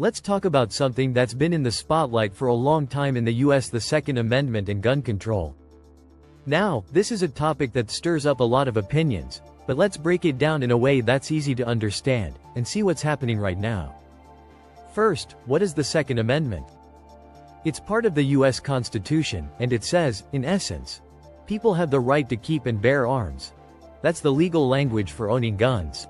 Let's talk about something that's been in the spotlight for a long time in the US: the Second Amendment and gun control. Now, this is a topic that stirs up a lot of opinions, but let's break it down in a way that's easy to understand, and see what's happening right now. First, what is the Second Amendment? It's part of the US Constitution, and it says, in essence, people have the right to keep and bear arms. That's the legal language for owning guns.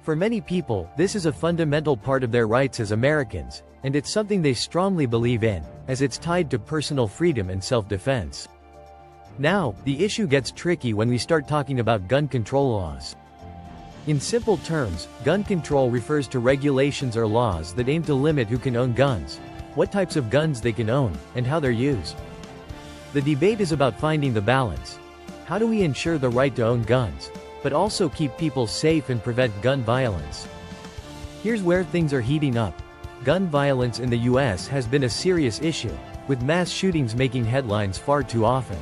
For many people, this is a fundamental part of their rights as Americans, and it's something they strongly believe in, as it's tied to personal freedom and self-defense. Now, the issue gets tricky when we start talking about gun control laws. In simple terms, gun control refers to regulations or laws that aim to limit who can own guns, what types of guns they can own, and how they're used. The debate is about finding the balance. How do we ensure the right to own guns, but also keep people safe and prevent gun violence? Here's where things are heating up. Gun violence in the US has been a serious issue, with mass shootings making headlines far too often.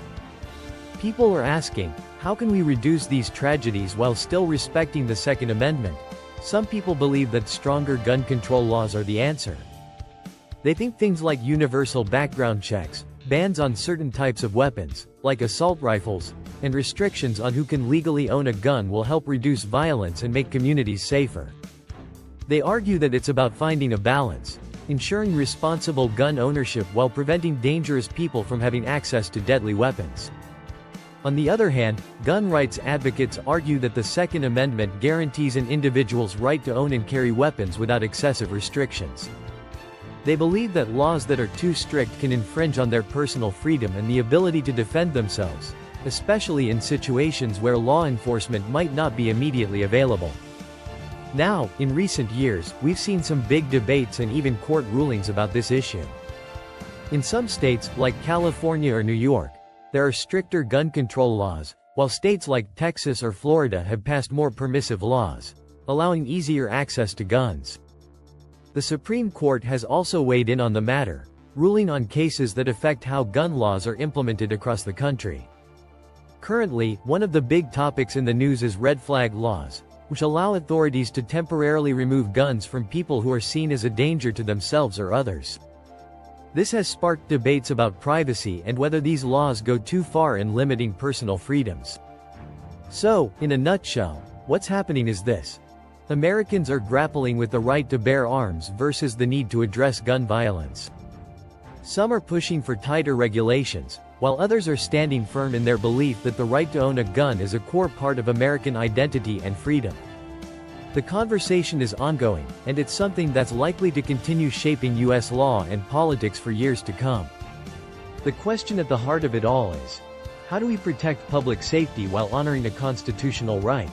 People are asking, how can we reduce these tragedies while still respecting the Second Amendment? Some people believe that stronger gun control laws are the answer. They think things like universal background checks, bans on certain types of weapons, like assault rifles, and restrictions on who can legally own a gun will help reduce violence and make communities safer. They argue that it's about finding a balance, ensuring responsible gun ownership while preventing dangerous people from having access to deadly weapons. On the other hand, gun rights advocates argue that the Second Amendment guarantees an individual's right to own and carry weapons without excessive restrictions. They believe that laws that are too strict can infringe on their personal freedom and the ability to defend themselves, especially in situations where law enforcement might not be immediately available. Now, in recent years, we've seen some big debates and even court rulings about this issue. In some states, like California or New York, there are stricter gun control laws, while states like Texas or Florida have passed more permissive laws, allowing easier access to guns. The Supreme Court has also weighed in on the matter, ruling on cases that affect how gun laws are implemented across the country. Currently, one of the big topics in the news is red flag laws, which allow authorities to temporarily remove guns from people who are seen as a danger to themselves or others. This has sparked debates about privacy and whether these laws go too far in limiting personal freedoms. So, in a nutshell, what's happening is this. Americans are grappling with the right to bear arms versus the need to address gun violence. Some are pushing for tighter regulations, while others are standing firm in their belief that the right to own a gun is a core part of American identity and freedom. The conversation is ongoing, and it's something that's likely to continue shaping US law and politics for years to come. The question at the heart of it all is, how do we protect public safety while honoring a constitutional right?